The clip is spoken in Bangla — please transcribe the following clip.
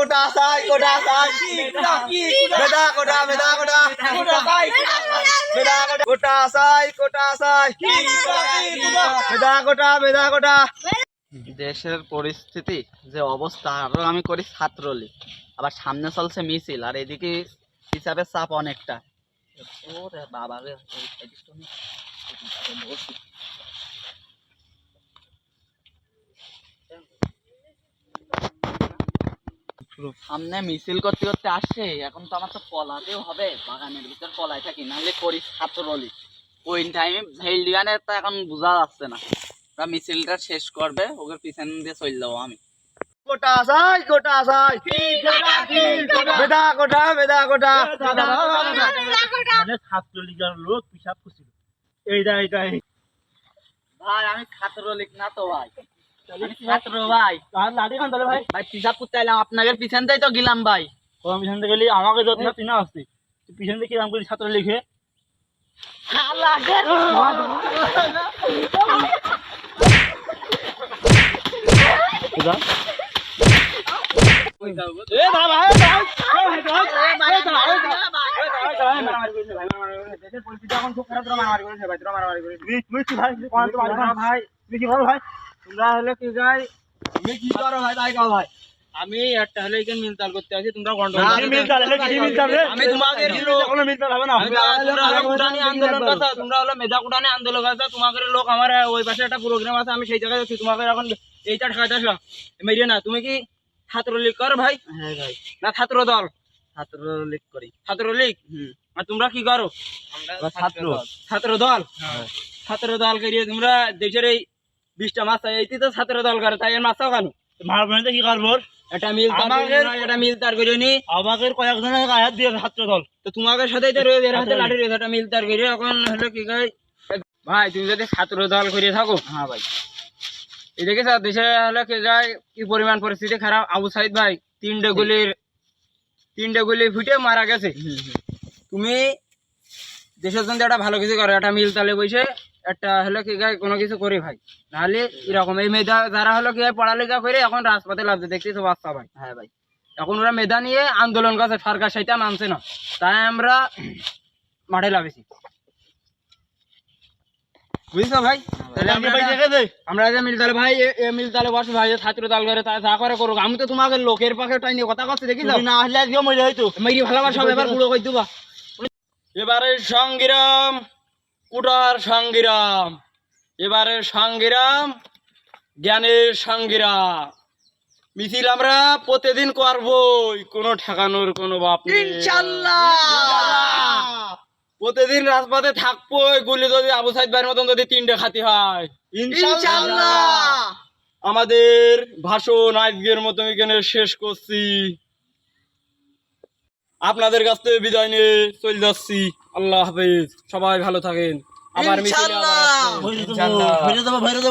কোটা সাই কোটা সাই মেধা কোটা মেধা কোটা মেধা কোটা সাই কোটা সাই মেধা কোটা মেধা কোটা। দেশের পরিস্থিতি যে অবস্থা, আরো আমি করি ছাত্রলীগ, আবার সামনে চলছে মিছিল, আর এদিকে হিসাবের চাপ অনেকটা। ওরে বাবা রে, সামনে মিছিল করতে করতে আসছে। এখন তো আমার তো পলাতেও হবে, বাগানের ভিতর পলাই থাকি, নাহলে করি ছাত্রলীগ। ওই টাইমে ভেলডিগানে তো এখন বোঝা যাচ্ছে না, মিছিলটা শেষ করবে, ওকে পিছন দিয়ে চলে যাবো আমি। কোটা আসাই কোটা আসাই মেধা কোটা মেধা কোটা। ছাত্রলীগের লোক পিসাব করছিল এইটাই ভাই আমি ছাত্রলীগ না তো ভাই, আমি ছাত্র ভাই। লাঠি খান তাহলে ভাই ভাই পিসাব করতে এলাম, আপনাদের পিছন দিয়ে তো গেলাম ভাই। ওরা পিছন থেকে গেলি আমাকে যত না চিনা আসছে, পিছন থেকে কিরাম করি ছাত্র লিখে আমি একটা হলে এখানে মিলতাল করতে আছি, তোমরা গন্ডগোল তোমরা হলো মেধা কুটানি আন্দোলন করছো, তোমাদের লোক আমার ওই পাশে একটা প্রোগ্রাম আছে, আমি সেই জায়গায় যাচ্ছি, তোমাকে এখন এইটা ঠেকাতে আসলাম মেরে না। তুমি কি ছাত্রলীগ করো ভাই? হ্যাঁ ভাই, না ছাত্র দল? ছাত্রলীগ করি। ছাত্রলীগ। আর তোমরা কি করো? ছাত্র ছাত্র দল। ছাত্র দল করিয়ে তোমরা দেশের এই 20টা মাছ এইটি তো ছাত্র দল করে, তাই এর মাছটাও কেন মারবেন কি করবো? এটা মিল এটা মিল তার করে নি আমাকে কয়েকজনের আয়াত দিয়ে ছাত্র দল তো তোমাদের সাথেই তো রয়েছে, এর হাতে লাঠি রয়েছে, এটা মিল তার করে। এখন হলো কি গাই ভাই, তুমি যদি ছাত্র দল করে থাকো, হ্যাঁ ভাই, এই দেখেছ দেশে হলো কি গাই কি পরিমাণ পরিস্থিতি খারাপ। আবু সাইদ ভাই 3টে গুলি ফুটে মারা গেছে। তুমি দেশের জন্য একটা ভালো কিছু করো, একটা মিল তালে বসে একটা হলো কি গাই কোনো কিছু করি ভাই, নাহলে এরকম এই মেধা যারা হলো কি পড়ালেখা করে এখন রাজপথে লাগছে, দেখতেছো বাচ্চা ভাই। হ্যাঁ ভাই, এখন ওরা মেধা নিয়ে আন্দোলন করছে, সরকার সেটা মানছে না, তাই আমরা মাঠে লাগাইছি, বুঝছো ভাই? তাহলে আমরা যে মিল তালে ভাই মিল তালে বসে ভাই, ছাত্র দল করে তা যা করে করুক, আমি তো তোমাকে লোকের পাখে টাই নিয়ে কথা করছি, দেখি না আসলে আজকে মরে হয়তো মেরি ভালোবাসা এবার পুরো কই দিবা। এবারের সংগ্রাম কুটার সংগ্রাম, এবারের সংগ্রাম জ্ঞানের সংগ্রাম। মিছিল আমরা প্রতিদিন করবই, কোনো ঠেকানোর কোনো বাপ নেই ইনশাআল্লাহ। প্রতিদিন রাজপথে থাকবো, গুলি যদি আবু সাইদ ভাইয়ের মতন যদি 3টে খাতি হয় ইনশাআল্লাহ। আমাদের ভাষণ আজকের মতো এখানে শেষ করছি, আপনাদের কাছ থেকে বিদায় নিয়ে চলে যাচ্ছি। আল্লাহ হাফেজ, সবাই ভালো থাকেন। আবার মিছিলে আবার আসবেন। ভরে দেবো